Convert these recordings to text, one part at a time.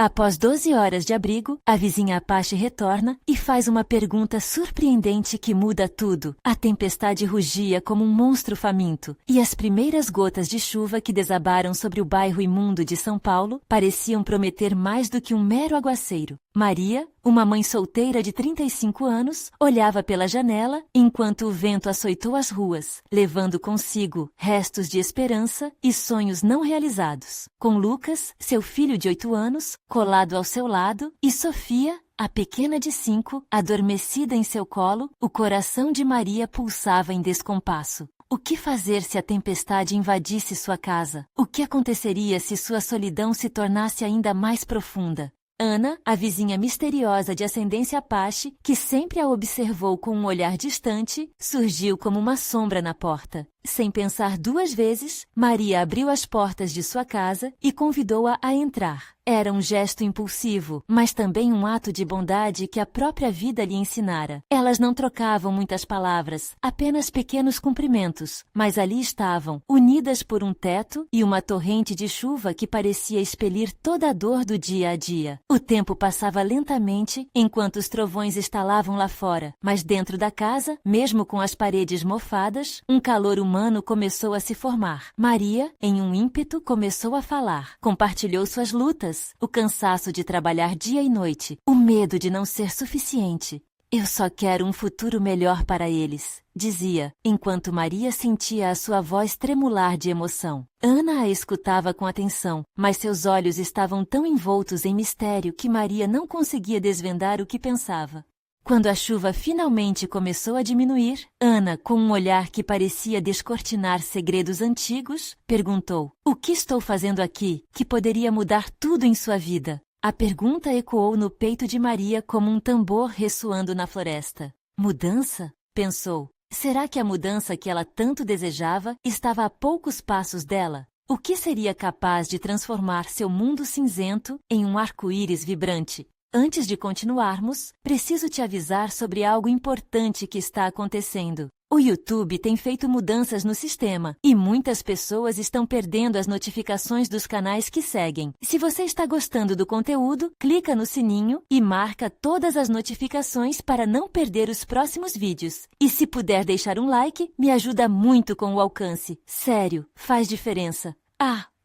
Após 12 horas de abrigo, a vizinha Apache retorna e faz uma pergunta surpreendente que muda tudo. A tempestade rugia como um monstro faminto, e as primeiras gotas de chuva que desabaram sobre o bairro imundo de São Paulo pareciam prometer mais do que um mero aguaceiro. Maria, uma mãe solteira de 35 anos, olhava pela janela enquanto o vento açoitou as ruas, levando consigo restos de esperança e sonhos não realizados. Com Lucas, seu filho de 8 anos, colado ao seu lado, e Sofia, a pequena de 5, adormecida em seu colo, o coração de Maria pulsava em descompasso. O que fazer se a tempestade invadisse sua casa? O que aconteceria se sua solidão se tornasse ainda mais profunda? Ana, a vizinha misteriosa de ascendência Apache, que sempre a observou com um olhar distante, surgiu como uma sombra na porta. Sem pensar 2 vezes, Maria abriu as portas de sua casa e convidou-a a entrar. Era um gesto impulsivo, mas também um ato de bondade que a própria vida lhe ensinara. Elas não trocavam muitas palavras, apenas pequenos cumprimentos, mas ali estavam, unidas por um teto e uma torrente de chuva que parecia expelir toda a dor do dia a dia. O tempo passava lentamente enquanto os trovões estalavam lá fora, mas dentro da casa, mesmo com as paredes mofadas, um calor humano começou a se formar. Maria, em um ímpeto, começou a falar. Compartilhou suas lutas, o cansaço de trabalhar dia e noite, o medo de não ser suficiente. Eu só quero um futuro melhor para eles, dizia, enquanto Maria sentia a sua voz tremular de emoção. Ana a escutava com atenção, mas seus olhos estavam tão envoltos em mistério que Maria não conseguia desvendar o que pensava. Quando a chuva finalmente começou a diminuir, Ana, com um olhar que parecia descortinar segredos antigos, perguntou: "O que estou fazendo aqui, que poderia mudar tudo em sua vida?" A pergunta ecoou no peito de Maria como um tambor ressoando na floresta. Mudança? Pensou. Será que a mudança que ela tanto desejava estava a poucos passos dela? O que seria capaz de transformar seu mundo cinzento em um arco-íris vibrante? Antes de continuarmos, preciso te avisar sobre algo importante que está acontecendo. O YouTube tem feito mudanças no sistema e muitas pessoas estão perdendo as notificações dos canais que seguem. Se você está gostando do conteúdo, clica no sininho e marca todas as notificações para não perder os próximos vídeos. E se puder deixar um like, me ajuda muito com o alcance. Sério, faz diferença.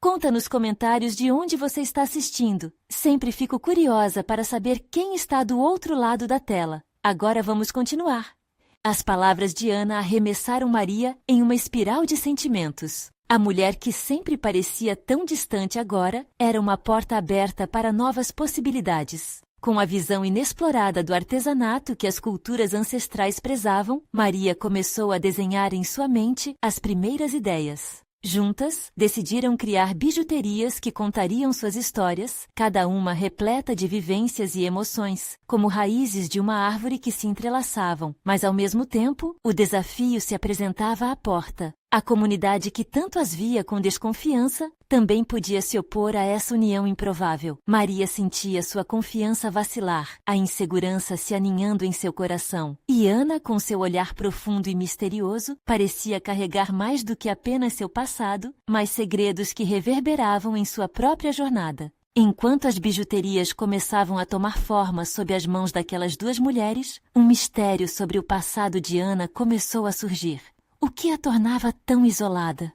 Conta nos comentários de onde você está assistindo. Sempre fico curiosa para saber quem está do outro lado da tela. Agora vamos continuar. As palavras de Ana arremessaram Maria em uma espiral de sentimentos. A mulher que sempre parecia tão distante agora era uma porta aberta para novas possibilidades. Com a visão inexplorada do artesanato que as culturas ancestrais prezavam, Maria começou a desenhar em sua mente as primeiras ideias. Juntas, decidiram criar bijuterias que contariam suas histórias, cada uma repleta de vivências e emoções, como raízes de uma árvore que se entrelaçavam. Mas, ao mesmo tempo, o desafio se apresentava à porta. A comunidade que tanto as via com desconfiança também podia se opor a essa união improvável. Maria sentia sua confiança vacilar, a insegurança se aninhando em seu coração. E Ana, com seu olhar profundo e misterioso, parecia carregar mais do que apenas seu passado, mas segredos que reverberavam em sua própria jornada. Enquanto as bijuterias começavam a tomar forma sob as mãos daquelas 2 mulheres, um mistério sobre o passado de Ana começou a surgir. O que a tornava tão isolada?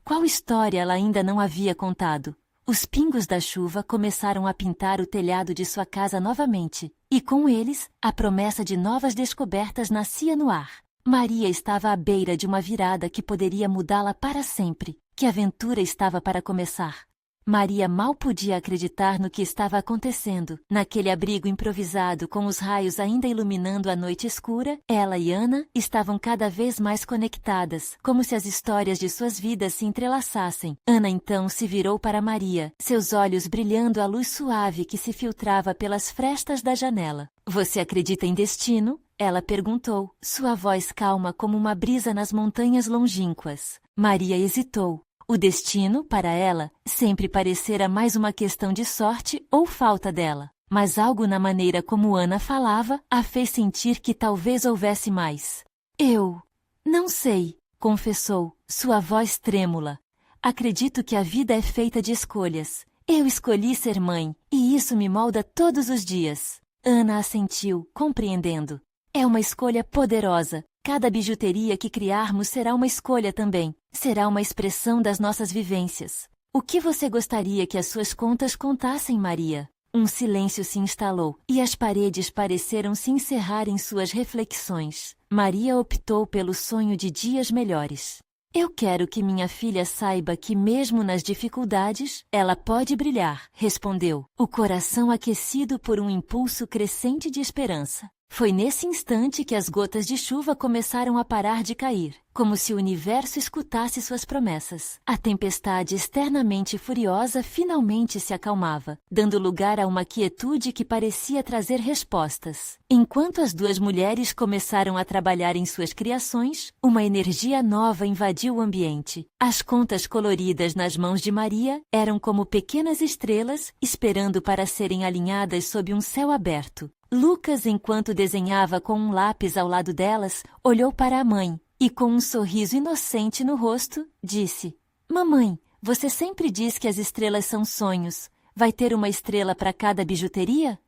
Qual história ela ainda não havia contado? Os pingos da chuva começaram a pintar o telhado de sua casa novamente, e com eles, a promessa de novas descobertas nascia no ar. Maria estava à beira de uma virada que poderia mudá-la para sempre. Que aventura estava para começar? Maria mal podia acreditar no que estava acontecendo. Naquele abrigo improvisado, com os raios ainda iluminando a noite escura, ela e Ana estavam cada vez mais conectadas, como se as histórias de suas vidas se entrelaçassem. Ana então se virou para Maria, seus olhos brilhando à luz suave que se filtrava pelas frestas da janela. "Você acredita em destino?" ela perguntou, sua voz calma como uma brisa nas montanhas longínquas. Maria hesitou. O destino, para ela, sempre parecera mais uma questão de sorte ou falta dela. Mas algo na maneira como Ana falava a fez sentir que talvez houvesse mais. "Eu não sei", confessou, sua voz trêmula. "Acredito que a vida é feita de escolhas. Eu escolhi ser mãe, e isso me molda todos os dias. Ana assentiu, compreendendo. É uma escolha poderosa. Cada bijuteria que criarmos será uma escolha também. Será uma expressão das nossas vivências. O que você gostaria que as suas contas contassem, Maria? Um silêncio se instalou, e as paredes pareceram se encerrar em suas reflexões. Maria optou pelo sonho de dias melhores. Eu quero que minha filha saiba que mesmo nas dificuldades, ela pode brilhar, respondeu, o coração aquecido por um impulso crescente de esperança. Foi nesse instante que as gotas de chuva começaram a parar de cair, como se o universo escutasse suas promessas. A tempestade externamente furiosa finalmente se acalmava, dando lugar a uma quietude que parecia trazer respostas. Enquanto as duas mulheres começaram a trabalhar em suas criações, uma energia nova invadiu o ambiente. As contas coloridas nas mãos de Maria eram como pequenas estrelas esperando para serem alinhadas sob um céu aberto. Lucas, enquanto desenhava com um lápis ao lado delas, olhou para a mãe e, com um sorriso inocente no rosto, disse: Mamãe, você sempre diz que as estrelas são sonhos. Vai ter uma estrela para cada bijuteria?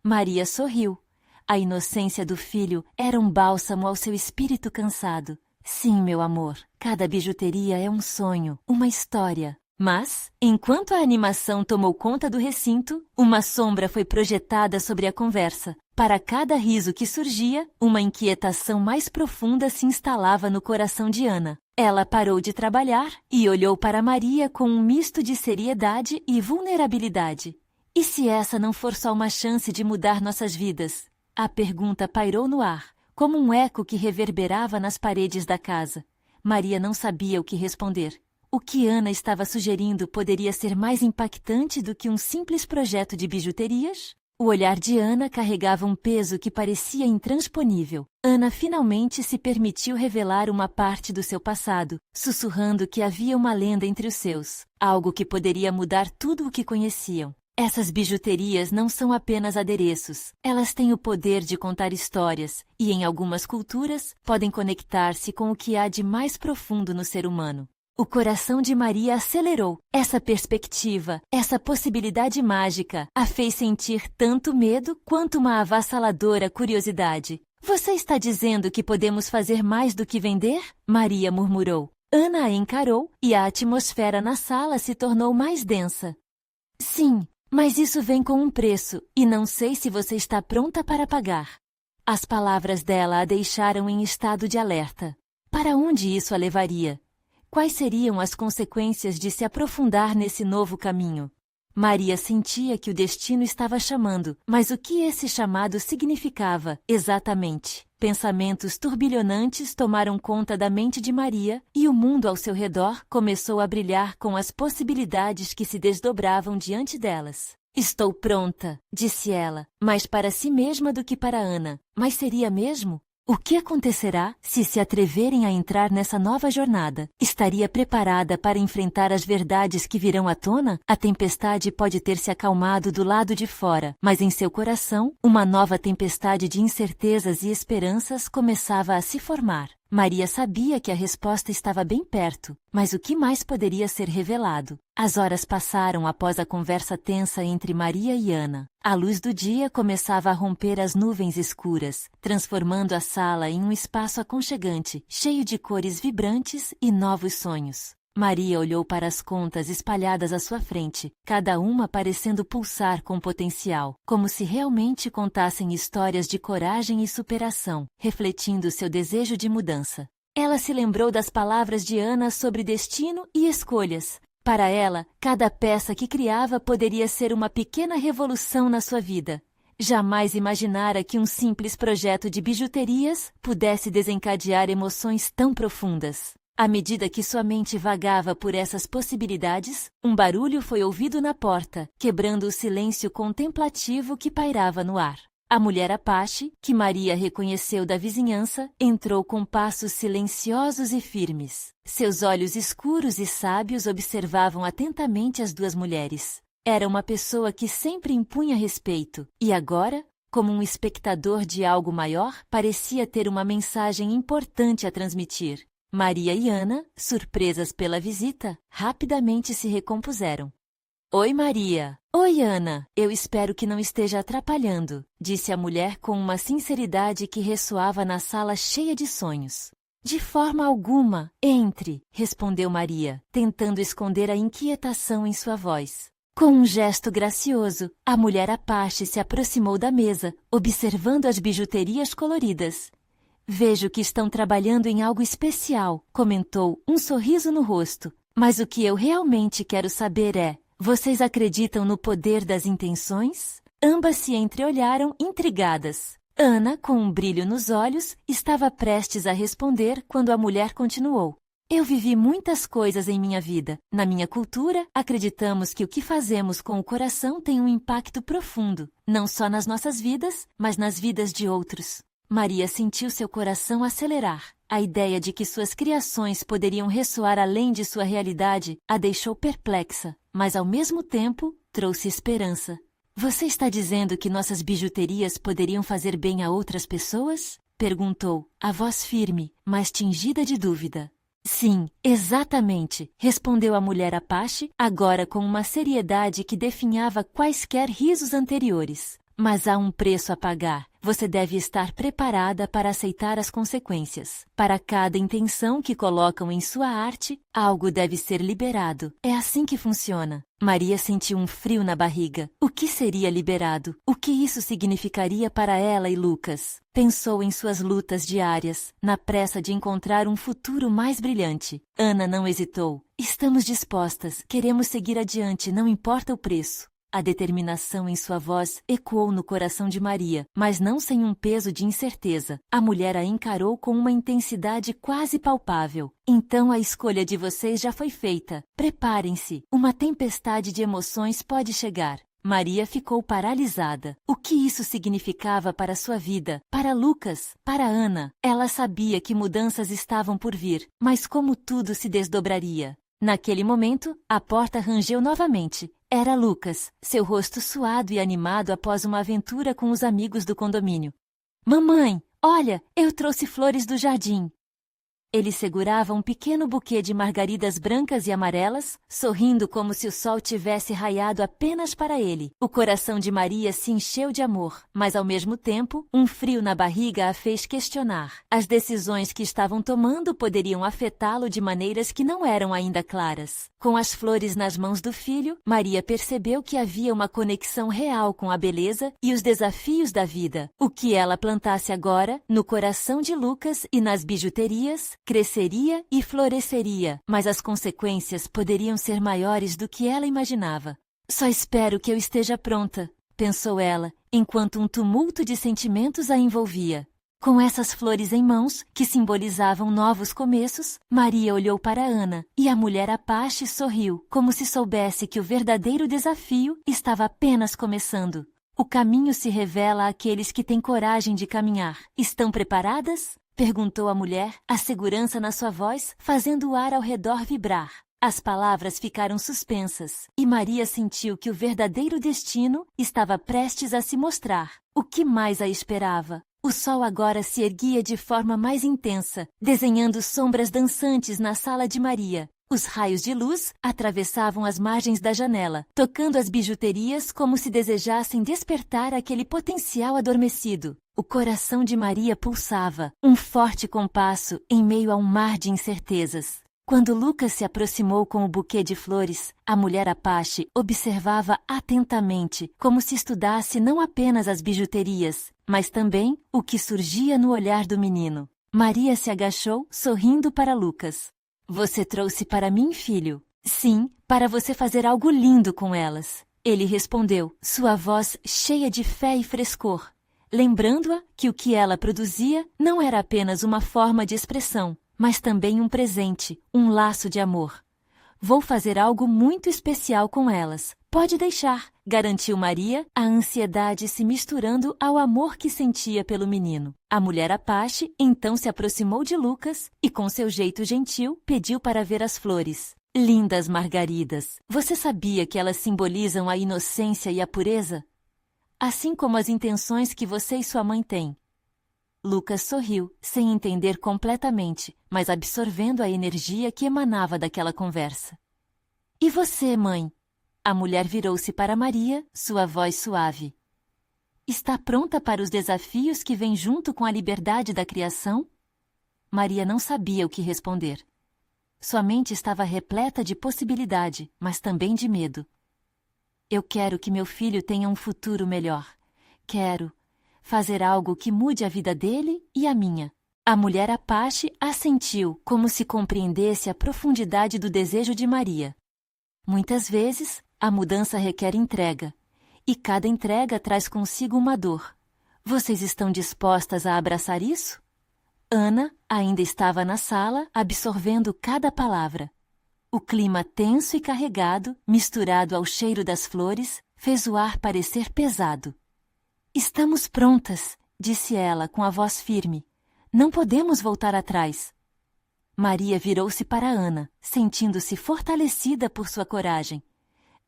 Maria sorriu. A inocência do filho era um bálsamo ao seu espírito cansado. Sim, meu amor, cada bijuteria é um sonho, uma história. Mas, enquanto a animação tomou conta do recinto, uma sombra foi projetada sobre a conversa. Para cada riso que surgia, uma inquietação mais profunda se instalava no coração de Ana. Ela parou de trabalhar e olhou para Maria com um misto de seriedade e vulnerabilidade. E se essa não for só uma chance de mudar nossas vidas? A pergunta pairou no ar, como um eco que reverberava nas paredes da casa. Maria não sabia o que responder. O que Ana estava sugerindo poderia ser mais impactante do que um simples projeto de bijuterias? O olhar de Ana carregava um peso que parecia intransponível. Ana finalmente se permitiu revelar uma parte do seu passado, sussurrando que havia uma lenda entre os seus, algo que poderia mudar tudo o que conheciam. Essas bijuterias não são apenas adereços. Elas têm o poder de contar histórias e, em algumas culturas, podem conectar-se com o que há de mais profundo no ser humano. O coração de Maria acelerou. Essa perspectiva, essa possibilidade mágica, a fez sentir tanto medo quanto uma avassaladora curiosidade. Você está dizendo que podemos fazer mais do que vender? Maria murmurou. Ana a encarou e a atmosfera na sala se tornou mais densa. Sim, mas isso vem com um preço, e não sei se você está pronta para pagar. As palavras dela a deixaram em estado de alerta. Para onde isso a levaria? Quais seriam as consequências de se aprofundar nesse novo caminho? Maria sentia que o destino estava chamando, mas o que esse chamado significava, exatamente? Pensamentos turbilhonantes tomaram conta da mente de Maria e o mundo ao seu redor começou a brilhar com as possibilidades que se desdobravam diante delas. Estou pronta, disse ela, mais para si mesma do que para Ana. Mas seria mesmo? O que acontecerá se se atreverem a entrar nessa nova jornada? Estaria preparada para enfrentar as verdades que virão à tona? A tempestade pode ter se acalmado do lado de fora, mas em seu coração, uma nova tempestade de incertezas e esperanças começava a se formar. Maria sabia que a resposta estava bem perto, mas o que mais poderia ser revelado? As horas passaram após a conversa tensa entre Maria e Ana. A luz do dia começava a romper as nuvens escuras, transformando a sala em um espaço aconchegante, cheio de cores vibrantes e novos sonhos. Maria olhou para as contas espalhadas à sua frente, cada uma parecendo pulsar com potencial, como se realmente contassem histórias de coragem e superação, refletindo seu desejo de mudança. Ela se lembrou das palavras de Ana sobre destino e escolhas. Para ela, cada peça que criava poderia ser uma pequena revolução na sua vida. Jamais imaginara que um simples projeto de bijuterias pudesse desencadear emoções tão profundas. À medida que sua mente vagava por essas possibilidades, um barulho foi ouvido na porta, quebrando o silêncio contemplativo que pairava no ar. A mulher Apache, que Maria reconheceu da vizinhança, entrou com passos silenciosos e firmes. Seus olhos escuros e sábios observavam atentamente as duas mulheres. Era uma pessoa que sempre impunha respeito, e agora, como um espectador de algo maior, parecia ter uma mensagem importante a transmitir. Maria e Ana, surpresas pela visita, rapidamente se recompuseram. Oi, Maria. Oi, Ana. Eu espero que não esteja atrapalhando, disse a mulher com uma sinceridade que ressoava na sala cheia de sonhos. De forma alguma, entre, respondeu Maria, tentando esconder a inquietação em sua voz. Com um gesto gracioso, a mulher Apache se aproximou da mesa, observando as bijuterias coloridas. Vejo que estão trabalhando em algo especial, comentou, um sorriso no rosto. Mas o que eu realmente quero saber é: vocês acreditam no poder das intenções? Ambas se entreolharam intrigadas. Ana, com um brilho nos olhos, estava prestes a responder quando a mulher continuou. Eu vivi muitas coisas em minha vida. Na minha cultura, acreditamos que o que fazemos com o coração tem um impacto profundo, não só nas nossas vidas, mas nas vidas de outros. Maria sentiu seu coração acelerar. A ideia de que suas criações poderiam ressoar além de sua realidade a deixou perplexa, mas ao mesmo tempo trouxe esperança. Você está dizendo que nossas bijuterias poderiam fazer bem a outras pessoas? Perguntou, a voz firme, mas tingida de dúvida. Sim, exatamente, respondeu a mulher Apache, agora com uma seriedade que definhava quaisquer risos anteriores. Mas há um preço a pagar. Você deve estar preparada para aceitar as consequências. Para cada intenção que colocam em sua arte, algo deve ser liberado. É assim que funciona. Maria sentiu um frio na barriga. O que seria liberado? O que isso significaria para ela e Lucas? Pensou em suas lutas diárias, na pressa de encontrar um futuro mais brilhante. Ana não hesitou. Estamos dispostas, queremos seguir adiante, não importa o preço. A determinação em sua voz ecoou no coração de Maria, mas não sem um peso de incerteza. A mulher a encarou com uma intensidade quase palpável. Então a escolha de vocês já foi feita. Preparem-se. Uma tempestade de emoções pode chegar. Maria ficou paralisada. O que isso significava para sua vida, para Lucas, para Ana? Ela sabia que mudanças estavam por vir, mas como tudo se desdobraria? Naquele momento, a porta rangeu novamente. Era Lucas, seu rosto suado e animado após uma aventura com os amigos do condomínio. Mamãe, olha, eu trouxe flores do jardim. Ele segurava um pequeno buquê de margaridas brancas e amarelas, sorrindo como se o sol tivesse raiado apenas para ele. O coração de Maria se encheu de amor, mas ao mesmo tempo, um frio na barriga a fez questionar. As decisões que estavam tomando poderiam afetá-lo de maneiras que não eram ainda claras. Com as flores nas mãos do filho, Maria percebeu que havia uma conexão real com a beleza e os desafios da vida. O que ela plantasse agora, no coração de Lucas e nas bijuterias, cresceria e floresceria, mas as consequências poderiam ser maiores do que ela imaginava. Só espero que eu esteja pronta, pensou ela, enquanto um tumulto de sentimentos a envolvia. Com essas flores em mãos, que simbolizavam novos começos, Maria olhou para Ana, e a mulher Apache sorriu, como se soubesse que o verdadeiro desafio estava apenas começando. O caminho se revela àqueles que têm coragem de caminhar. Estão preparadas? Perguntou a mulher, a segurança na sua voz fazendo o ar ao redor vibrar. As palavras ficaram suspensas, e Maria sentiu que o verdadeiro destino estava prestes a se mostrar. O que mais a esperava? O sol agora se erguia de forma mais intensa, desenhando sombras dançantes na sala de Maria. Os raios de luz atravessavam as margens da janela, tocando as bijuterias como se desejassem despertar aquele potencial adormecido. O coração de Maria pulsava, um forte compasso em meio a um mar de incertezas. Quando Lucas se aproximou com o buquê de flores, a mulher Apache observava atentamente, como se estudasse não apenas as bijuterias, mas também o que surgia no olhar do menino. Maria se agachou, sorrindo para Lucas. Você trouxe para mim, filho? Sim, para você fazer algo lindo com elas. Ele respondeu, sua voz cheia de fé e frescor, lembrando-a que o que ela produzia não era apenas uma forma de expressão, mas também um presente, um laço de amor. Vou fazer algo muito especial com elas. Pode deixar, garantiu Maria, a ansiedade se misturando ao amor que sentia pelo menino. A mulher Apache então se aproximou de Lucas e, com seu jeito gentil, pediu para ver as flores. Lindas margaridas! Você sabia que elas simbolizam a inocência e a pureza? Assim como as intenções que você e sua mãe têm. Lucas sorriu, sem entender completamente, mas absorvendo a energia que emanava daquela conversa. E você, mãe? A mulher virou-se para Maria, sua voz suave. Está pronta para os desafios que vêm junto com a liberdade da criação? Maria não sabia o que responder. Sua mente estava repleta de possibilidade, mas também de medo. Eu quero que meu filho tenha um futuro melhor. Quero fazer algo que mude a vida dele e a minha. A mulher Apache assentiu, como se compreendesse a profundidade do desejo de Maria. Muitas vezes, a mudança requer entrega, e cada entrega traz consigo uma dor. Vocês estão dispostas a abraçar isso? Ana ainda estava na sala, absorvendo cada palavra. O clima tenso e carregado, misturado ao cheiro das flores, fez o ar parecer pesado. Estamos prontas, disse ela com a voz firme. Não podemos voltar atrás. Maria virou-se para Ana, sentindo-se fortalecida por sua coragem.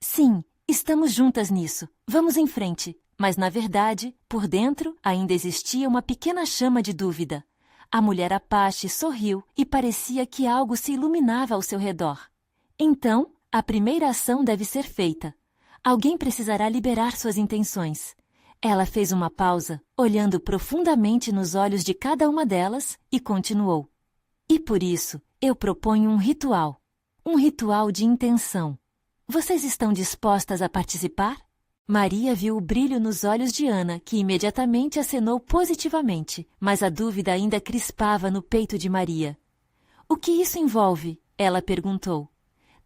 Sim, estamos juntas nisso. Vamos em frente. Mas, na verdade, por dentro ainda existia uma pequena chama de dúvida. A mulher Apache sorriu e parecia que algo se iluminava ao seu redor. Então, a primeira ação deve ser feita. Alguém precisará liberar suas intenções. Ela fez uma pausa, olhando profundamente nos olhos de cada uma delas, e continuou. E por isso, eu proponho um ritual. Um ritual de intenção. Vocês estão dispostas a participar? Maria viu o brilho nos olhos de Ana, que imediatamente acenou positivamente, mas a dúvida ainda crispava no peito de Maria. O que isso envolve? Ela perguntou.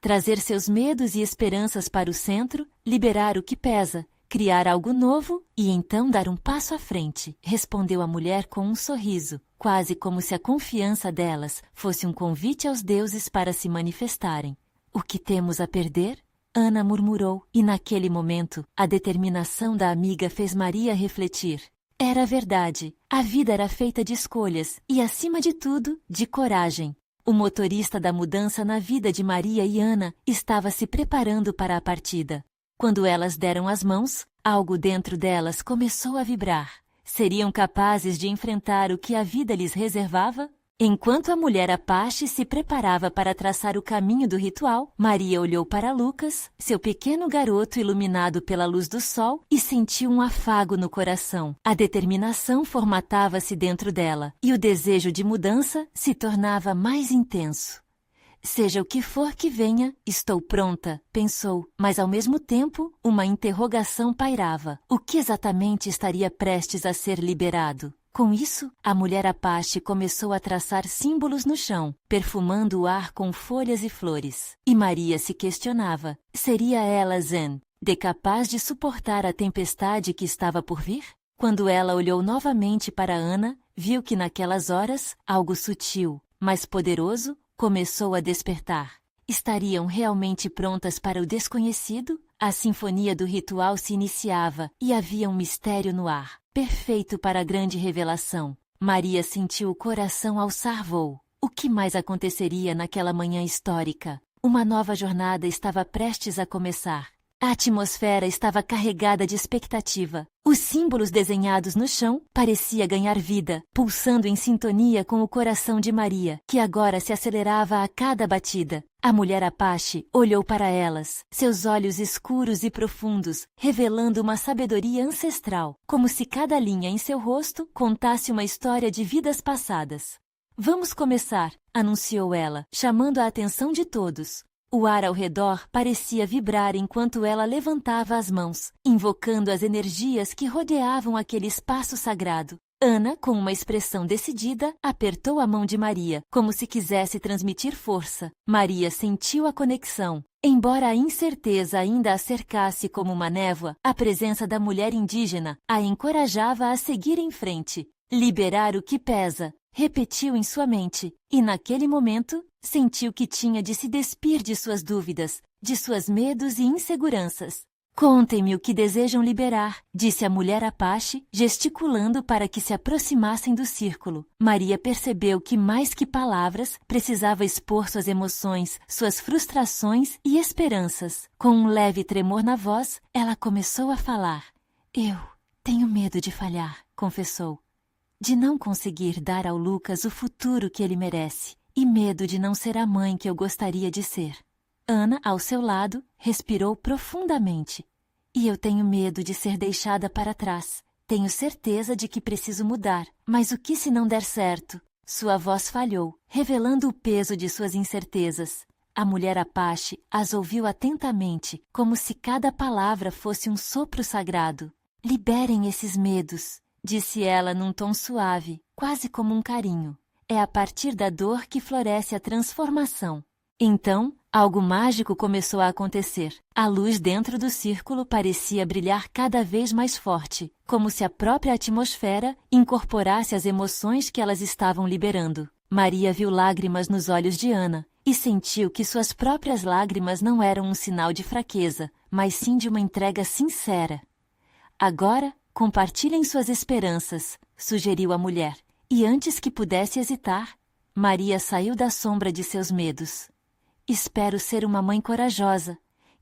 Trazer seus medos e esperanças para o centro, liberar o que pesa, criar algo novo e então dar um passo à frente, respondeu a mulher com um sorriso, quase como se a confiança delas fosse um convite aos deuses para se manifestarem. O que temos a perder? Ana murmurou, e naquele momento, a determinação da amiga fez Maria refletir. Era verdade, a vida era feita de escolhas e, acima de tudo, de coragem. O motorista da mudança na vida de Maria e Ana estava se preparando para a partida. Quando elas deram as mãos, algo dentro delas começou a vibrar. Seriam capazes de enfrentar o que a vida lhes reservava? Enquanto a mulher Apache se preparava para traçar o caminho do ritual, Maria olhou para Lucas, seu pequeno garoto iluminado pela luz do sol, e sentiu um afago no coração. A determinação formatava-se dentro dela, e o desejo de mudança se tornava mais intenso. Seja o que for que venha, estou pronta, pensou, mas ao mesmo tempo uma interrogação pairava. O que exatamente estaria prestes a ser liberado? Com isso, a mulher Apache começou a traçar símbolos no chão, perfumando o ar com folhas e flores. E Maria se questionava, seria ela Zen, capaz de suportar a tempestade que estava por vir? Quando ela olhou novamente para Ana, viu que naquelas horas, algo sutil, mas poderoso, começou a despertar. Estariam realmente prontas para o desconhecido? A sinfonia do ritual se iniciava e havia um mistério no ar, perfeito para a grande revelação. Maria sentiu o coração alçar voo. O que mais aconteceria naquela manhã histórica? Uma nova jornada estava prestes a começar. A atmosfera estava carregada de expectativa. Os símbolos desenhados no chão pareciam ganhar vida, pulsando em sintonia com o coração de Maria, que agora se acelerava a cada batida. A mulher Apache olhou para elas, seus olhos escuros e profundos, revelando uma sabedoria ancestral, como se cada linha em seu rosto contasse uma história de vidas passadas. Vamos começar, anunciou ela, chamando a atenção de todos. O ar ao redor parecia vibrar enquanto ela levantava as mãos, invocando as energias que rodeavam aquele espaço sagrado. Ana, com uma expressão decidida, apertou a mão de Maria, como se quisesse transmitir força. Maria sentiu a conexão. Embora a incerteza ainda a cercasse como uma névoa, a presença da mulher indígena a encorajava a seguir em frente. Liberar o que pesa, repetiu em sua mente, e naquele momento, sentiu que tinha de se despir de suas dúvidas, de seus medos e inseguranças. Contem-me o que desejam liberar, disse a mulher Apache, gesticulando para que se aproximassem do círculo. Maria percebeu que mais que palavras, precisava expor suas emoções, suas frustrações e esperanças. Com um leve tremor na voz, ela começou a falar. Eu tenho medo de falhar, confessou. De não conseguir dar ao Lucas o futuro que ele merece. E medo de não ser a mãe que eu gostaria de ser. Ana, ao seu lado, respirou profundamente. E eu tenho medo de ser deixada para trás. Tenho certeza de que preciso mudar, mas o que se não der certo? Sua voz falhou, revelando o peso de suas incertezas. A mulher Apache as ouviu atentamente, como se cada palavra fosse um sopro sagrado. Liberem esses medos, disse ela num tom suave, quase como um carinho. É a partir da dor que floresce a transformação. Então, algo mágico começou a acontecer. A luz dentro do círculo parecia brilhar cada vez mais forte, como se a própria atmosfera incorporasse as emoções que elas estavam liberando. Maria viu lágrimas nos olhos de Ana e sentiu que suas próprias lágrimas não eram um sinal de fraqueza, mas sim de uma entrega sincera. Agora, compartilhem suas esperanças, sugeriu a mulher. E antes que pudesse hesitar, Maria saiu da sombra de seus medos. Espero ser uma mãe corajosa.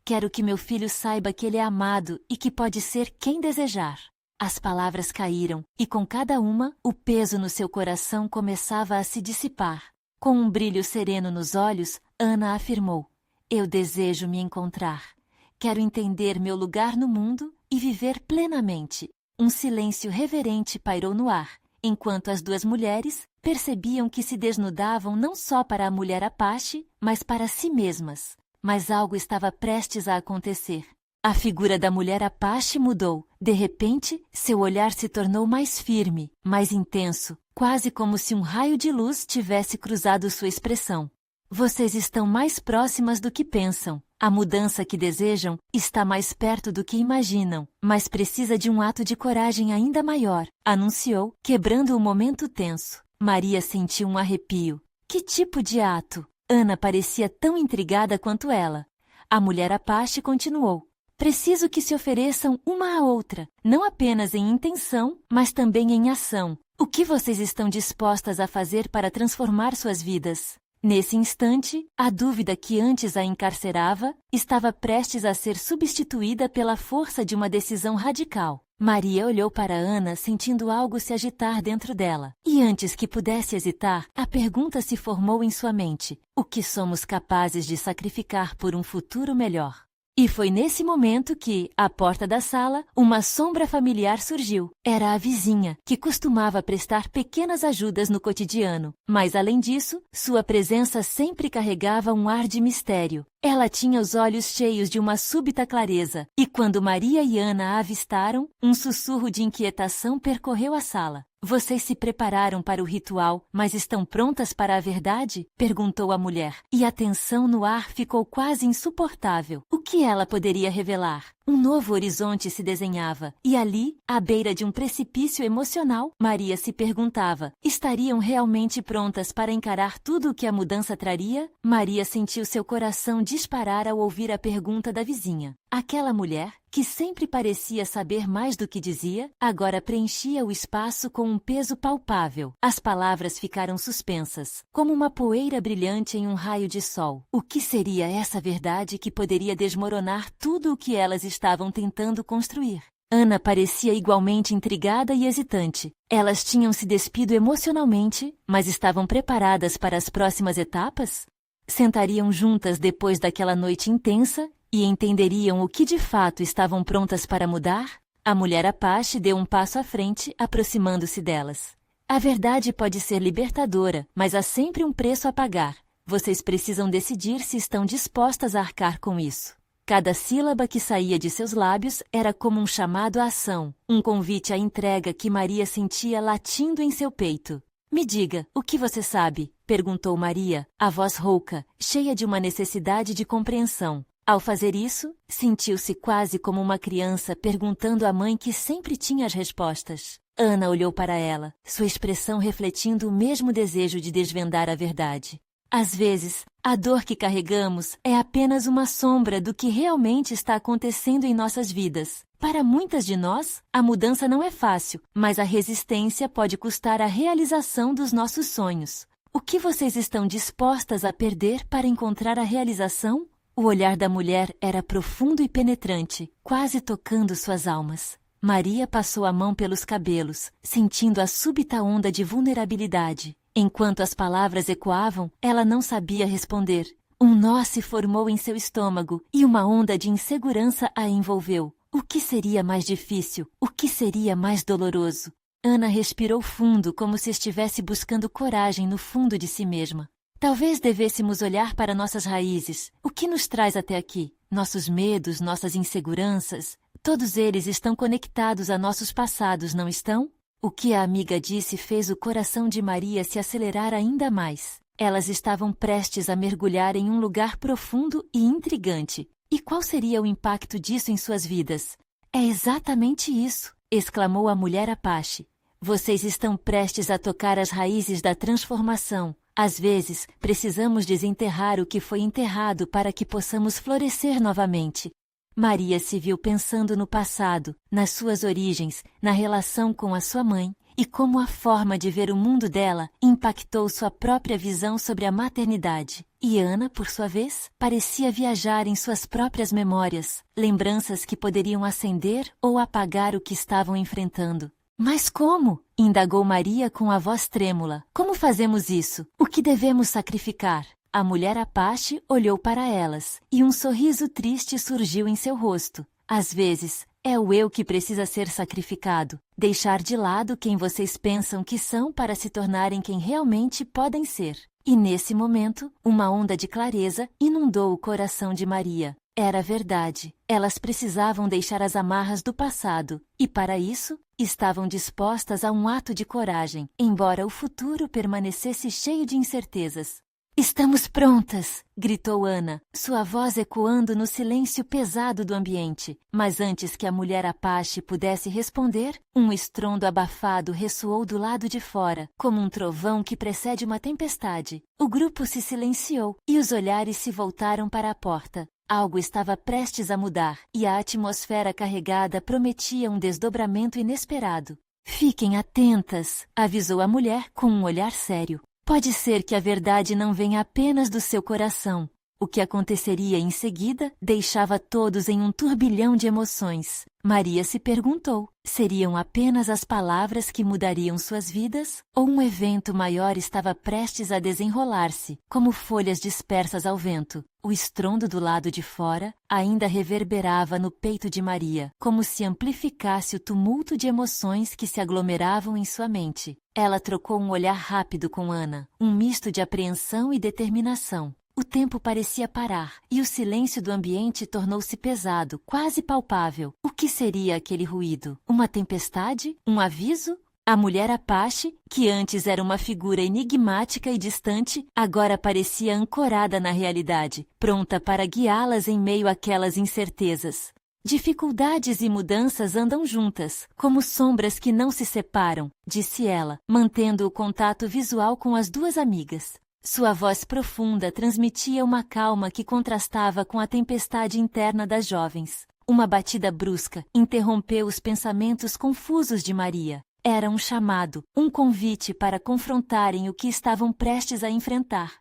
Quero que meu filho saiba que ele é amado e que pode ser quem desejar. As palavras caíram, e com cada uma, o peso no seu coração começava a se dissipar. Com um brilho sereno nos olhos, Ana afirmou: Eu desejo me encontrar. Quero entender meu lugar no mundo e viver plenamente. Um silêncio reverente pairou no ar, enquanto as duas mulheres percebiam que se desnudavam não só para a mulher Apache, mas para si mesmas. Mas algo estava prestes a acontecer. A figura da mulher Apache mudou. De repente, seu olhar se tornou mais firme, mais intenso, quase como se um raio de luz tivesse cruzado sua expressão. Vocês estão mais próximas do que pensam. A mudança que desejam está mais perto do que imaginam, mas precisa de um ato de coragem ainda maior, anunciou, quebrando o momento tenso. Maria sentiu um arrepio. Que tipo de ato? Ana parecia tão intrigada quanto ela. A mulher Apache continuou. Preciso que se ofereçam uma à outra, não apenas em intenção, mas também em ação. O que vocês estão dispostas a fazer para transformar suas vidas? Nesse instante, a dúvida que antes a encarcerava estava prestes a ser substituída pela força de uma decisão radical. Maria olhou para Ana sentindo algo se agitar dentro dela. E antes que pudesse hesitar, a pergunta se formou em sua mente. O que somos capazes de sacrificar por um futuro melhor? E foi nesse momento que, à porta da sala, uma sombra familiar surgiu. Era a vizinha, que costumava prestar pequenas ajudas no cotidiano. Mas, além disso, sua presença sempre carregava um ar de mistério. Ela tinha os olhos cheios de uma súbita clareza, e quando Maria e Ana a avistaram, um sussurro de inquietação percorreu a sala. Vocês se prepararam para o ritual, mas estão prontas para a verdade? Perguntou a mulher, e a tensão no ar ficou quase insuportável. O que ela poderia revelar? Um novo horizonte se desenhava, e ali, à beira de um precipício emocional, Maria se perguntava: estariam realmente prontas para encarar tudo o que a mudança traria? Maria sentiu seu coração disparar ao ouvir a pergunta da vizinha. Aquela mulher, que sempre parecia saber mais do que dizia, agora preenchia o espaço com um peso palpável. As palavras ficaram suspensas, como uma poeira brilhante em um raio de sol. O que seria essa verdade que poderia desmoronar tudo o que elas estavam tentando construir? Ana parecia igualmente intrigada e hesitante. Elas tinham se despido emocionalmente, mas estavam preparadas para as próximas etapas? Sentariam juntas depois daquela noite intensa e entenderiam o que de fato estavam prontas para mudar? A mulher Apache deu um passo à frente, aproximando-se delas. A verdade pode ser libertadora, mas há sempre um preço a pagar. Vocês precisam decidir se estão dispostas a arcar com isso. Cada sílaba que saía de seus lábios era como um chamado à ação, um convite à entrega que Maria sentia latindo em seu peito. Me diga, o que você sabe? Perguntou Maria, a voz rouca, cheia de uma necessidade de compreensão. Ao fazer isso, sentiu-se quase como uma criança perguntando à mãe que sempre tinha as respostas. Ana olhou para ela, sua expressão refletindo o mesmo desejo de desvendar a verdade. Às vezes, a dor que carregamos é apenas uma sombra do que realmente está acontecendo em nossas vidas. Para muitas de nós, a mudança não é fácil, mas a resistência pode custar a realização dos nossos sonhos. O que vocês estão dispostas a perder para encontrar a realização? O olhar da mulher era profundo e penetrante, quase tocando suas almas. Maria passou a mão pelos cabelos, sentindo a súbita onda de vulnerabilidade. Enquanto as palavras ecoavam, ela não sabia responder. Um nó se formou em seu estômago e uma onda de insegurança a envolveu. O que seria mais difícil? O que seria mais doloroso? Ana respirou fundo, como se estivesse buscando coragem no fundo de si mesma. Talvez devêssemos olhar para nossas raízes. O que nos traz até aqui? Nossos medos, nossas inseguranças, todos eles estão conectados a nossos passados, não estão? O que a amiga disse fez o coração de Maria se acelerar ainda mais. Elas estavam prestes a mergulhar em um lugar profundo e intrigante. E qual seria o impacto disso em suas vidas? É exatamente isso, exclamou a mulher Apache. Vocês estão prestes a tocar as raízes da transformação. Às vezes, precisamos desenterrar o que foi enterrado para que possamos florescer novamente. Maria se viu pensando no passado, nas suas origens, na relação com a sua mãe, e como a forma de ver o mundo dela impactou sua própria visão sobre a maternidade. E Ana, por sua vez, parecia viajar em suas próprias memórias, lembranças que poderiam acender ou apagar o que estavam enfrentando. Mas como? Indagou Maria com a voz trêmula. Como fazemos isso? O que devemos sacrificar? A mulher Apache olhou para elas, e um sorriso triste surgiu em seu rosto. Às vezes, é o eu que precisa ser sacrificado. Deixar de lado quem vocês pensam que são para se tornarem quem realmente podem ser. E nesse momento, uma onda de clareza inundou o coração de Maria. Era verdade. Elas precisavam deixar as amarras do passado. E para isso, estavam dispostas a um ato de coragem, embora o futuro permanecesse cheio de incertezas. Estamos prontas! Gritou Ana, sua voz ecoando no silêncio pesado do ambiente. Mas antes que a mulher Apache pudesse responder, um estrondo abafado ressoou do lado de fora, como um trovão que precede uma tempestade. O grupo se silenciou e os olhares se voltaram para a porta. Algo estava prestes a mudar, e a atmosfera carregada prometia um desdobramento inesperado. Fiquem atentas, avisou a mulher com um olhar sério. Pode ser que a verdade não venha apenas do seu coração. O que aconteceria em seguida deixava todos em um turbilhão de emoções. Maria se perguntou, seriam apenas as palavras que mudariam suas vidas? Ou um evento maior estava prestes a desenrolar-se, como folhas dispersas ao vento? O estrondo do lado de fora ainda reverberava no peito de Maria, como se amplificasse o tumulto de emoções que se aglomeravam em sua mente. Ela trocou um olhar rápido com Ana, um misto de apreensão e determinação. O tempo parecia parar, e o silêncio do ambiente tornou-se pesado, quase palpável. O que seria aquele ruído? Uma tempestade? Um aviso? A mulher Apache, que antes era uma figura enigmática e distante, agora parecia ancorada na realidade, pronta para guiá-las em meio àquelas incertezas. Dificuldades e mudanças andam juntas, como sombras que não se separam, disse ela, mantendo o contato visual com as duas amigas. Sua voz profunda transmitia uma calma que contrastava com a tempestade interna das jovens. Uma batida brusca interrompeu os pensamentos confusos de Maria. Era um chamado, um convite para confrontarem o que estavam prestes a enfrentar.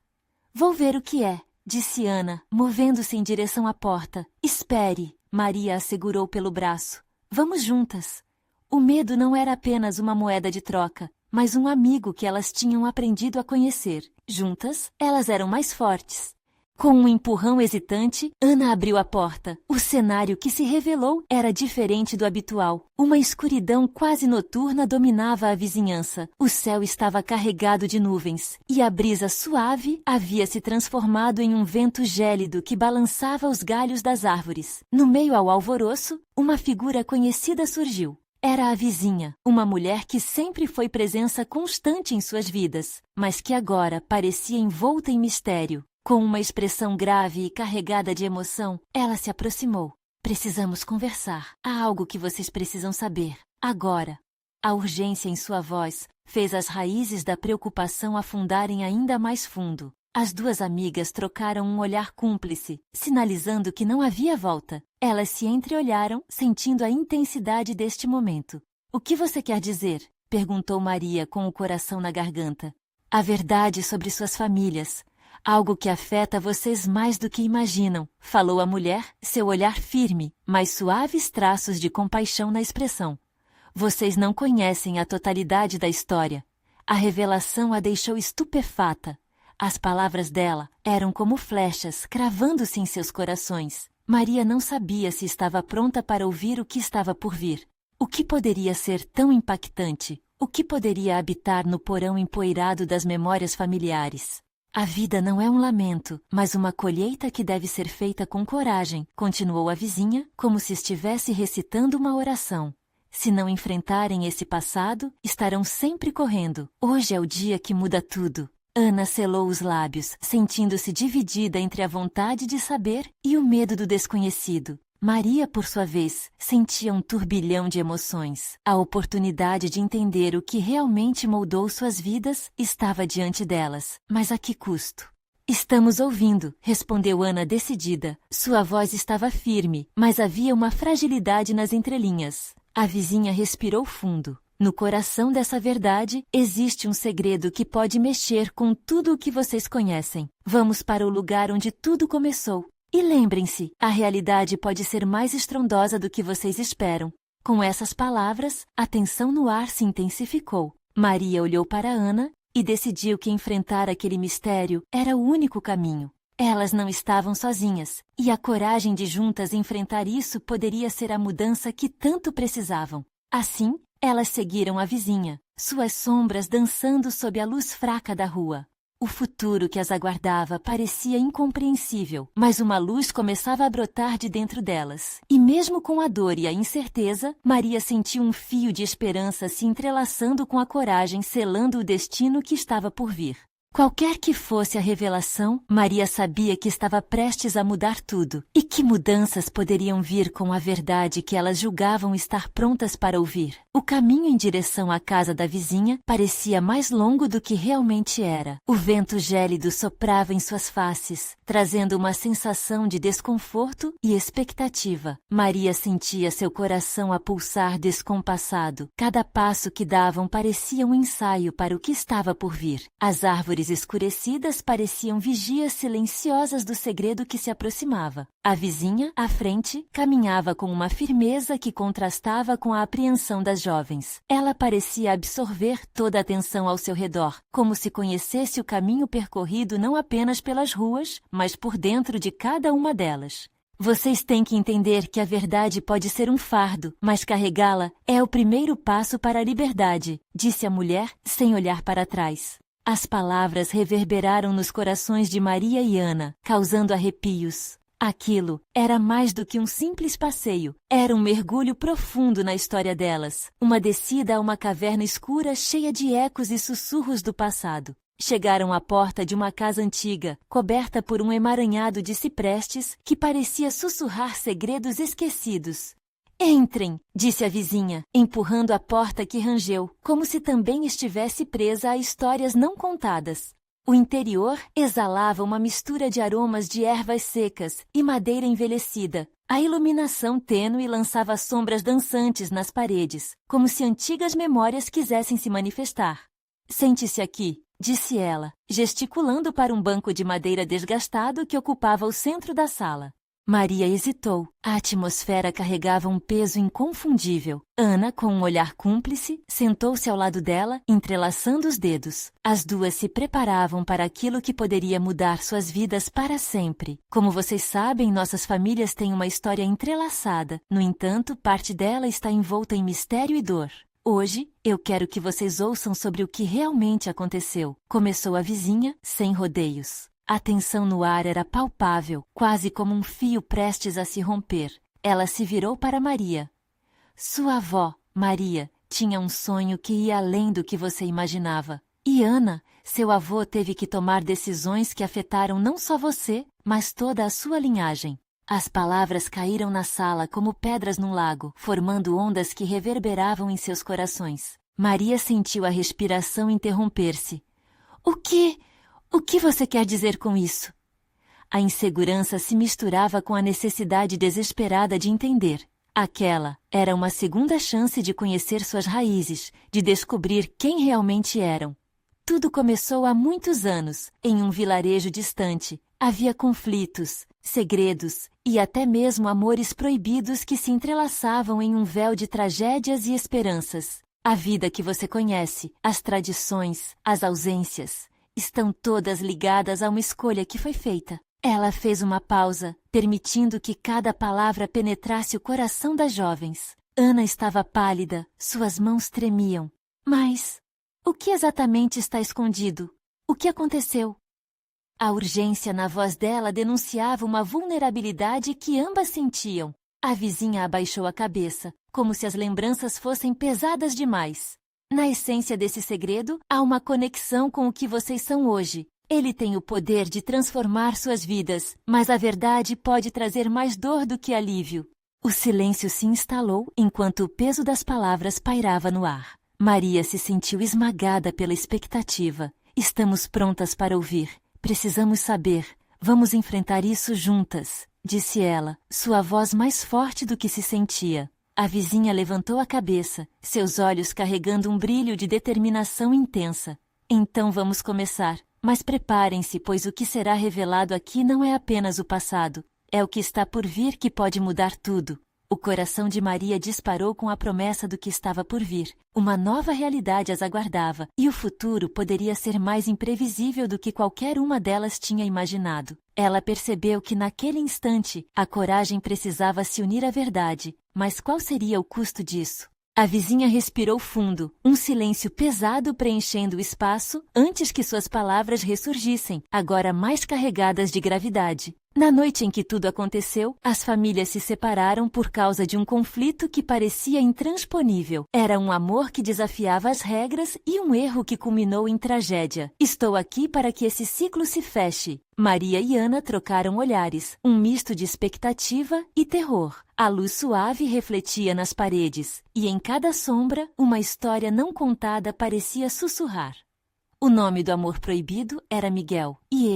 Vou ver o que é, disse Ana, movendo-se em direção à porta. Espere, Maria a segurou pelo braço. Vamos juntas. O medo não era apenas uma moeda de troca, mas um amigo que elas tinham aprendido a conhecer. Juntas, elas eram mais fortes. Com um empurrão hesitante, Ana abriu a porta. O cenário que se revelou era diferente do habitual. Uma escuridão quase noturna dominava a vizinhança. O céu estava carregado de nuvens, e a brisa suave havia se transformado em um vento gélido que balançava os galhos das árvores. No meio ao alvoroço, uma figura conhecida surgiu. Era a vizinha, uma mulher que sempre foi presença constante em suas vidas, mas que agora parecia envolta em mistério. Com uma expressão grave e carregada de emoção, ela se aproximou. Precisamos conversar. Há algo que vocês precisam saber. Agora. A urgência em sua voz fez as raízes da preocupação afundarem ainda mais fundo. As duas amigas trocaram um olhar cúmplice, sinalizando que não havia volta. Elas se entreolharam, sentindo a intensidade deste momento. O que você quer dizer? Perguntou Maria com o coração na garganta. A verdade sobre suas famílias. Algo que afeta vocês mais do que imaginam, falou a mulher, seu olhar firme, mas suaves traços de compaixão na expressão. Vocês não conhecem a totalidade da história. A revelação a deixou estupefata. As palavras dela eram como flechas cravando-se em seus corações. Maria não sabia se estava pronta para ouvir o que estava por vir. O que poderia ser tão impactante? O que poderia habitar no porão empoeirado das memórias familiares? A vida não é um lamento, mas uma colheita que deve ser feita com coragem, continuou a vizinha, como se estivesse recitando uma oração. Se não enfrentarem esse passado, estarão sempre correndo. Hoje é o dia que muda tudo. Ana selou os lábios, sentindo-se dividida entre a vontade de saber e o medo do desconhecido. Maria, por sua vez, sentia um turbilhão de emoções. A oportunidade de entender o que realmente moldou suas vidas estava diante delas. Mas a que custo? Estamos ouvindo, respondeu Ana decidida. Sua voz estava firme, mas havia uma fragilidade nas entrelinhas. A vizinha respirou fundo. No coração dessa verdade, existe um segredo que pode mexer com tudo o que vocês conhecem. Vamos para o lugar onde tudo começou. E lembrem-se, a realidade pode ser mais estrondosa do que vocês esperam. Com essas palavras, a tensão no ar se intensificou. Maria olhou para Ana e decidiu que enfrentar aquele mistério era o único caminho. Elas não estavam sozinhas, e a coragem de juntas enfrentar isso poderia ser a mudança que tanto precisavam. Assim, elas seguiram a vizinha, suas sombras dançando sob a luz fraca da rua. O futuro que as aguardava parecia incompreensível, mas uma luz começava a brotar de dentro delas. E mesmo com a dor e a incerteza, Maria sentiu um fio de esperança se entrelaçando com a coragem, selando o destino que estava por vir. Qualquer que fosse a revelação, Maria sabia que estava prestes a mudar tudo, e que mudanças poderiam vir com a verdade que elas julgavam estar prontas para ouvir. O caminho em direção à casa da vizinha parecia mais longo do que realmente era. O vento gélido soprava em suas faces, trazendo uma sensação de desconforto e expectativa. Maria sentia seu coração a pulsar descompassado. Cada passo que davam parecia um ensaio para o que estava por vir. As árvores escurecidas pareciam vigias silenciosas do segredo que se aproximava. A vizinha, à frente, caminhava com uma firmeza que contrastava com a apreensão das jovens. Ela parecia absorver toda a atenção ao seu redor, como se conhecesse o caminho percorrido não apenas pelas ruas, mas por dentro de cada uma delas. Vocês têm que entender que a verdade pode ser um fardo, mas carregá-la é o primeiro passo para a liberdade, disse a mulher, sem olhar para trás. As palavras reverberaram nos corações de Maria e Ana, causando arrepios. Aquilo era mais do que um simples passeio. Era um mergulho profundo na história delas. Uma descida a uma caverna escura cheia de ecos e sussurros do passado. Chegaram à porta de uma casa antiga, coberta por um emaranhado de ciprestes que parecia sussurrar segredos esquecidos. Entrem, disse a vizinha, empurrando a porta que rangeu, como se também estivesse presa a histórias não contadas. O interior exalava uma mistura de aromas de ervas secas e madeira envelhecida. A iluminação tênue lançava sombras dançantes nas paredes, como se antigas memórias quisessem se manifestar. Sente-se aqui, disse ela, gesticulando para um banco de madeira desgastado que ocupava o centro da sala. Maria hesitou. A atmosfera carregava um peso inconfundível. Ana, com um olhar cúmplice, sentou-se ao lado dela, entrelaçando os dedos. As duas se preparavam para aquilo que poderia mudar suas vidas para sempre. Como vocês sabem, nossas famílias têm uma história entrelaçada. No entanto, parte dela está envolta em mistério e dor. Hoje, eu quero que vocês ouçam sobre o que realmente aconteceu. Começou a vizinha, sem rodeios. A tensão no ar era palpável, quase como um fio prestes a se romper. Ela se virou para Maria. Sua avó, Maria, tinha um sonho que ia além do que você imaginava. E Ana, seu avô teve que tomar decisões que afetaram não só você, mas toda a sua linhagem. As palavras caíram na sala como pedras num lago, formando ondas que reverberavam em seus corações. Maria sentiu a respiração interromper-se. O que você quer dizer com isso? A insegurança se misturava com a necessidade desesperada de entender. Aquela era uma segunda chance de conhecer suas raízes, de descobrir quem realmente eram. Tudo começou há muitos anos, em um vilarejo distante. Havia conflitos, segredos e até mesmo amores proibidos que se entrelaçavam em um véu de tragédias e esperanças. A vida que você conhece, as tradições, as ausências. estão todas ligadas a uma escolha que foi feita. Ela fez uma pausa, permitindo que cada palavra penetrasse o coração das jovens. Ana estava pálida, suas mãos tremiam. Mas o que exatamente está escondido? O que aconteceu? A urgência na voz dela denunciava uma vulnerabilidade que ambas sentiam. A vizinha abaixou a cabeça, como se as lembranças fossem pesadas demais. Na essência desse segredo, há uma conexão com o que vocês são hoje. Ele tem o poder de transformar suas vidas, mas a verdade pode trazer mais dor do que alívio. O silêncio se instalou enquanto o peso das palavras pairava no ar. Maria se sentiu esmagada pela expectativa. Estamos prontas para ouvir. Precisamos saber. Vamos enfrentar isso juntas, disse ela, sua voz mais forte do que se sentia. A vizinha levantou a cabeça, seus olhos carregando um brilho de determinação intensa. Então vamos começar. Mas preparem-se, pois o que será revelado aqui não é apenas o passado. É o que está por vir que pode mudar tudo. O coração de Maria disparou com a promessa do que estava por vir. Uma nova realidade as aguardava, e o futuro poderia ser mais imprevisível do que qualquer uma delas tinha imaginado. Ela percebeu que naquele instante a coragem precisava se unir à verdade. Mas qual seria o custo disso? A vizinha respirou fundo, um silêncio pesado preenchendo o espaço antes que suas palavras ressurgissem, agora mais carregadas de gravidade. Na noite em que tudo aconteceu, as famílias se separaram por causa de um conflito que parecia intransponível. Era um amor que desafiava as regras e um erro que culminou em tragédia. Estou aqui para que esse ciclo se feche. Maria e Ana trocaram olhares, um misto de expectativa e terror. A luz suave refletia nas paredes, e em cada sombra, uma história não contada parecia sussurrar. O nome do amor proibido era Miguel, e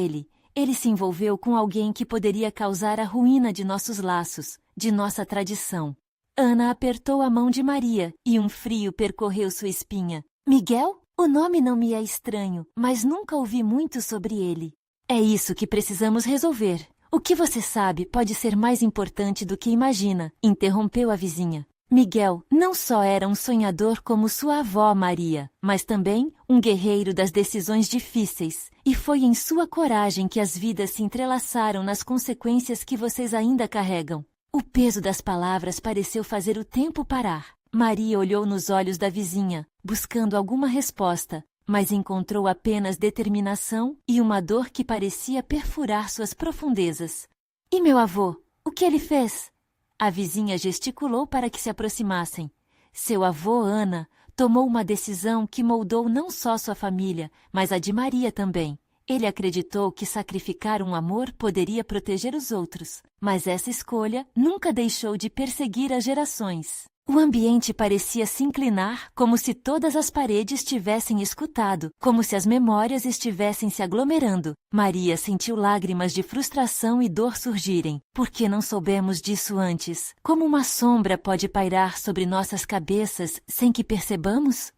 ele se envolveu com alguém que poderia causar a ruína de nossos laços, de nossa tradição. Ana apertou a mão de Maria, e um frio percorreu sua espinha. Miguel? O nome não me é estranho, mas nunca ouvi muito sobre ele. É isso que precisamos resolver. O que você sabe pode ser mais importante do que imagina, interrompeu a vizinha. Miguel não só era um sonhador como sua avó Maria, mas também um guerreiro das decisões difíceis. E foi em sua coragem que as vidas se entrelaçaram nas consequências que vocês ainda carregam. O peso das palavras pareceu fazer o tempo parar. Maria olhou nos olhos da vizinha, buscando alguma resposta, mas encontrou apenas determinação e uma dor que parecia perfurar suas profundezas. E meu avô? O que ele fez? A vizinha gesticulou para que se aproximassem. Seu avô, Ana, tomou uma decisão que moldou não só sua família, mas a de Maria também. Ele acreditou que sacrificar um amor poderia proteger os outros, mas essa escolha nunca deixou de perseguir as gerações. O ambiente parecia se inclinar, como se todas as paredes tivessem escutado, como se as memórias estivessem se aglomerando. Maria sentiu lágrimas de frustração e dor surgirem. Por que não soubemos disso antes? Como uma sombra pode pairar sobre nossas cabeças sem que percebamos?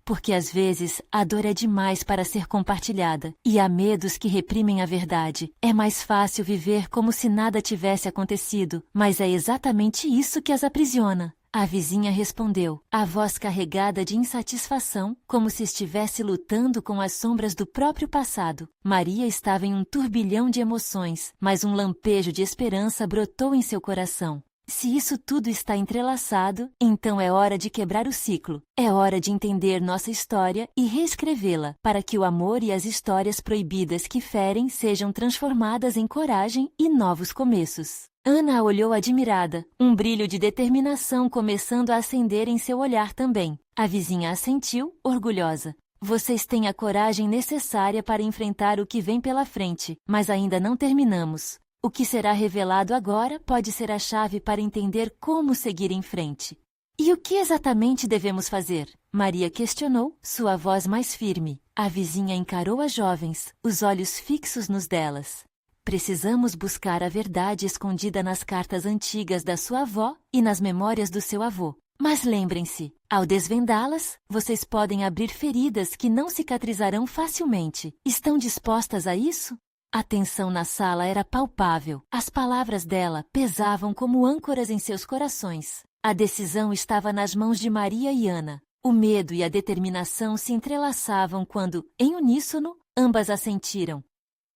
Porque às vezes a dor é demais para ser compartilhada, e há medos que reprimem a verdade. É mais fácil viver como se nada tivesse acontecido, mas é exatamente isso que as aprisiona. A vizinha respondeu, a voz carregada de insatisfação, como se estivesse lutando com as sombras do próprio passado. Maria estava em um turbilhão de emoções, mas um lampejo de esperança brotou em seu coração. Se isso tudo está entrelaçado, então é hora de quebrar o ciclo. É hora de entender nossa história e reescrevê-la, para que o amor e as histórias proibidas que ferem sejam transformadas em coragem e novos começos. Ana olhou admirada, um brilho de determinação começando a acender em seu olhar também. A vizinha assentiu, orgulhosa. Vocês têm a coragem necessária para enfrentar o que vem pela frente, mas ainda não terminamos. O que será revelado agora pode ser a chave para entender como seguir em frente. E o que exatamente devemos fazer? Maria questionou, sua voz mais firme. A vizinha encarou as jovens, os olhos fixos nos delas. Precisamos buscar a verdade escondida nas cartas antigas da sua avó e nas memórias do seu avô. Mas lembrem-se, ao desvendá-las, vocês podem abrir feridas que não cicatrizarão facilmente. Estão dispostas a isso? A tensão na sala era palpável. As palavras dela pesavam como âncoras em seus corações. A decisão estava nas mãos de Maria e Ana. O medo e a determinação se entrelaçavam quando, em uníssono, Ambas assentiram.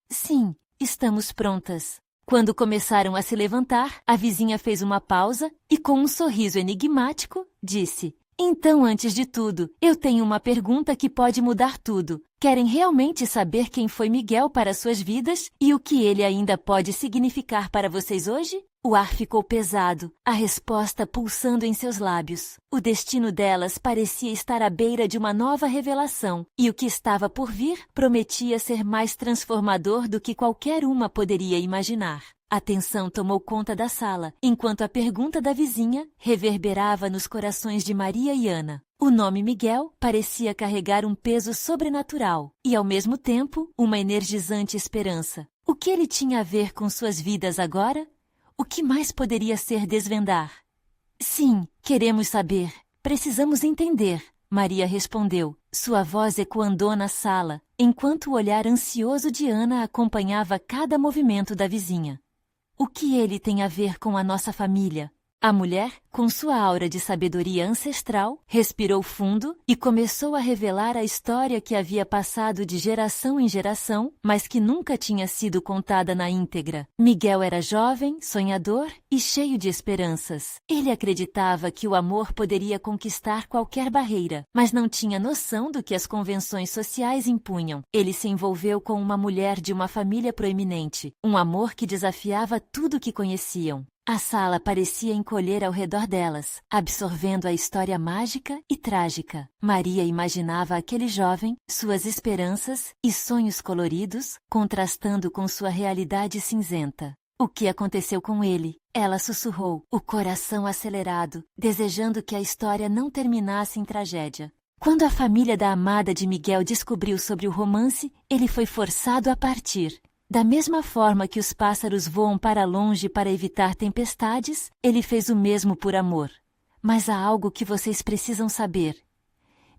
Sim, estamos prontas. Quando começaram a se levantar, a vizinha fez uma pausa e, com um sorriso enigmático, disse: Então, antes de tudo, eu tenho uma pergunta que pode mudar tudo. Querem realmente saber quem foi Miguel para suas vidas e o que ele ainda pode significar para vocês hoje? O ar ficou pesado, a resposta pulsando em seus lábios. O destino delas parecia estar à beira de uma nova revelação, e o que estava por vir prometia ser mais transformador do que qualquer uma poderia imaginar. A tensão tomou conta da sala, enquanto a pergunta da vizinha reverberava nos corações de Maria e Ana. O nome Miguel parecia carregar um peso sobrenatural e, ao mesmo tempo, uma energizante esperança. O que ele tinha a ver com suas vidas agora? O que mais poderia ser desvendar? Sim, queremos saber. Precisamos entender, Maria respondeu, sua voz ecoando na sala, enquanto o olhar ansioso de Ana acompanhava cada movimento da vizinha. O que ele tem a ver com a nossa família? A mulher, com sua aura de sabedoria ancestral, respirou fundo e começou a revelar a história que havia passado de geração em geração, mas que nunca tinha sido contada na íntegra. Miguel era jovem, sonhador e cheio de esperanças. Ele acreditava que o amor poderia conquistar qualquer barreira, mas não tinha noção do que as convenções sociais impunham. Ele se envolveu com uma mulher de uma família proeminente, um amor que desafiava tudo que conheciam. A sala parecia encolher ao redor delas, absorvendo a história mágica e trágica. Maria imaginava aquele jovem, suas esperanças e sonhos coloridos, contrastando com sua realidade cinzenta. O que aconteceu com ele? Ela sussurrou, o coração acelerado, desejando que a história não terminasse em tragédia. Quando a família da amada de Miguel descobriu sobre o romance, ele foi forçado a partir. Da mesma forma que os pássaros voam para longe para evitar tempestades, ele fez o mesmo por amor. Mas há algo que vocês precisam saber.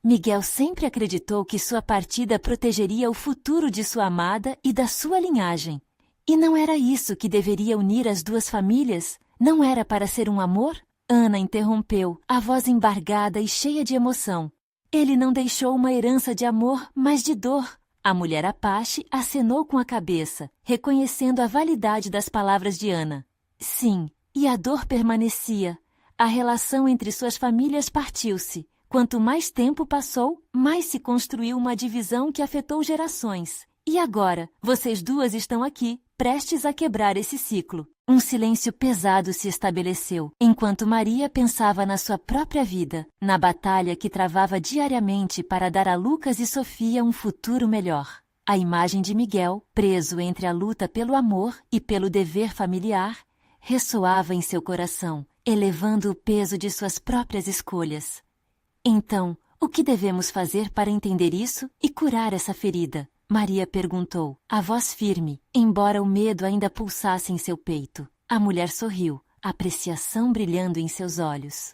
Miguel sempre acreditou que sua partida protegeria o futuro de sua amada e da sua linhagem. E não era isso que deveria unir as duas famílias? Não era para ser um amor? Ana interrompeu, a voz embargada e cheia de emoção. Ele não deixou uma herança de amor, mas de dor. A mulher Apache acenou com a cabeça, reconhecendo a validade das palavras de Ana. Sim, e a dor permanecia. A relação entre suas famílias partiu-se. Quanto mais tempo passou, mais se construiu uma divisão que afetou gerações. E agora, vocês duas estão aqui, prestes a quebrar esse ciclo. Um silêncio pesado se estabeleceu, enquanto Maria pensava na sua própria vida, na batalha que travava diariamente para dar a Lucas e Sofia um futuro melhor. A imagem de Miguel, preso entre a luta pelo amor e pelo dever familiar, ressoava em seu coração, elevando o peso de suas próprias escolhas. Então, o que devemos fazer para entender isso e curar essa ferida? Maria perguntou, a voz firme, embora o medo ainda pulsasse em seu peito. A mulher sorriu, apreciação brilhando em seus olhos.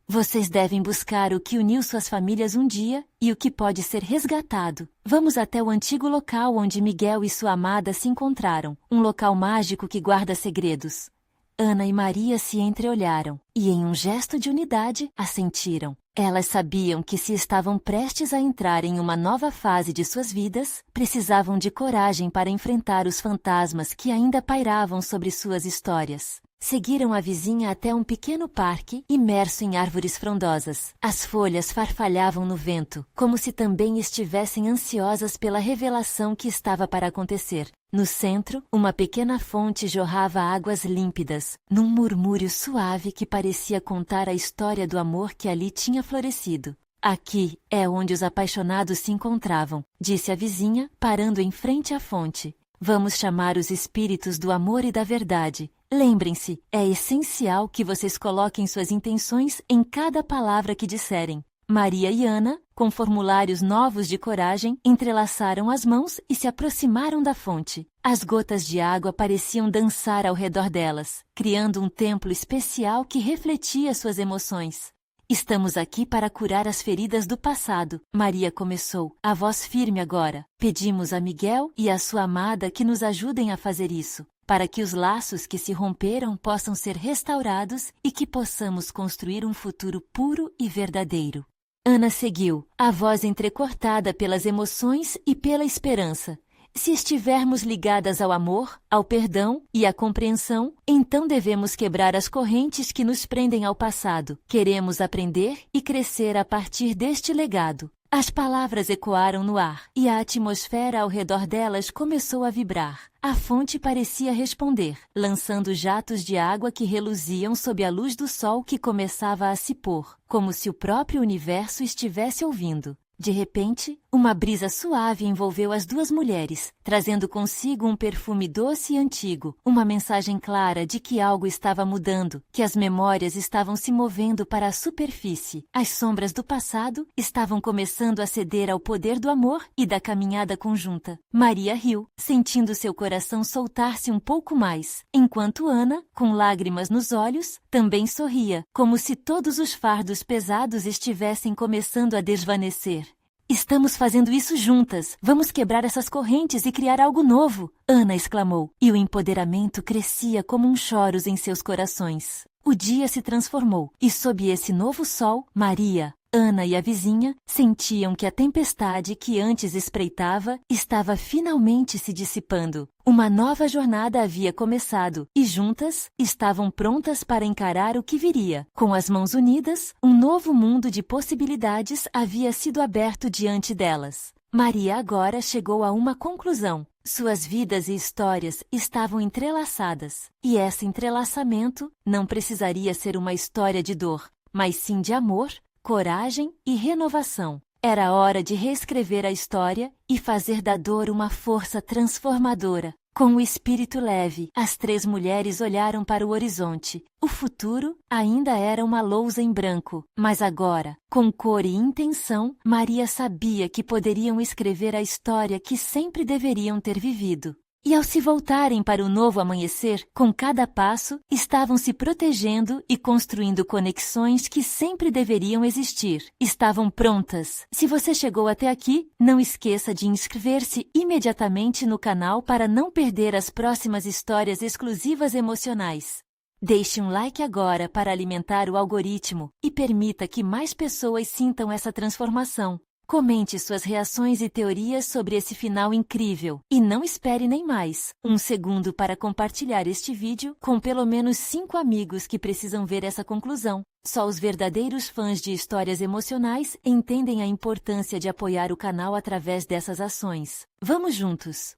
Vocês devem buscar o que uniu suas famílias um dia e o que pode ser resgatado. Vamos até o antigo local onde Miguel e sua amada se encontraram, um local mágico que guarda segredos. Ana e Maria se entreolharam e, em um gesto de unidade, assentiram. Elas sabiam que se estavam prestes a entrar em uma nova fase de suas vidas, precisavam de coragem para enfrentar os fantasmas que ainda pairavam sobre suas histórias. Seguiram a vizinha até um pequeno parque, imerso em árvores frondosas. As folhas farfalhavam no vento, como se também estivessem ansiosas pela revelação que estava para acontecer. No centro, uma pequena fonte jorrava águas límpidas, num murmúrio suave que parecia contar a história do amor que ali tinha florescido. Aqui é onde os apaixonados se encontravam, disse a vizinha, parando em frente à fonte. Vamos chamar os espíritos do amor e da verdade. Lembrem-se, é essencial que vocês coloquem suas intenções em cada palavra que disserem. Maria e Ana, com formulários novos de coragem, entrelaçaram as mãos e se aproximaram da fonte. As gotas de água pareciam dançar ao redor delas, criando um templo especial que refletia suas emoções. Estamos aqui para curar as feridas do passado, Maria começou, a voz firme agora. Pedimos a Miguel e a sua amada que nos ajudem a fazer isso, para que os laços que se romperam possam ser restaurados e que possamos construir um futuro puro e verdadeiro. Ana seguiu, a voz entrecortada pelas emoções e pela esperança. Se estivermos ligadas ao amor, ao perdão e à compreensão, então devemos quebrar as correntes que nos prendem ao passado. Queremos aprender e crescer a partir deste legado. As palavras ecoaram no ar, e a atmosfera ao redor delas começou a vibrar. A fonte parecia responder, lançando jatos de água que reluziam sob a luz do sol que começava a se pôr, como se o próprio universo estivesse ouvindo. De repente, uma brisa suave envolveu as duas mulheres, trazendo consigo um perfume doce e antigo, uma mensagem clara de que algo estava mudando, que as memórias estavam se movendo para a superfície. As sombras do passado estavam começando a ceder ao poder do amor e da caminhada conjunta. Maria riu, sentindo seu coração soltar-se um pouco mais, enquanto Ana, com lágrimas nos olhos, também sorria, como se todos os fardos pesados estivessem começando a desvanecer. Estamos fazendo isso juntas. Vamos quebrar essas correntes e criar algo novo, Ana exclamou, e o empoderamento crescia como um choros em seus corações. O dia se transformou, e sob esse novo sol, Maria, Ana e a vizinha sentiam que a tempestade que antes espreitava estava finalmente se dissipando. Uma nova jornada havia começado, e juntas estavam prontas para encarar o que viria. Com as mãos unidas, um novo mundo de possibilidades havia sido aberto diante delas. Maria agora chegou a uma conclusão. Suas vidas e histórias estavam entrelaçadas, e esse entrelaçamento não precisaria ser uma história de dor, mas sim de amor, coragem e renovação. Era hora de reescrever a história e fazer da dor uma força transformadora. Com o espírito leve, as três mulheres olharam para o horizonte. O futuro ainda era uma lousa em branco, mas agora, com cor e intenção, Maria sabia que poderiam escrever a história que sempre deveriam ter vivido. E ao se voltarem para o novo amanhecer, com cada passo, estavam se protegendo e construindo conexões que sempre deveriam existir. Estavam prontas. Se você chegou até aqui, não esqueça de inscrever-se imediatamente no canal para não perder as próximas histórias exclusivas emocionais. Deixe um like agora para alimentar o algoritmo e permita que mais pessoas sintam essa transformação. Comente suas reações e teorias sobre esse final incrível. E não espere nem mais. Um segundo para compartilhar este vídeo com pelo menos 5 amigos que precisam ver essa conclusão. Só os verdadeiros fãs de histórias emocionais entendem a importância de apoiar o canal através dessas ações. Vamos juntos!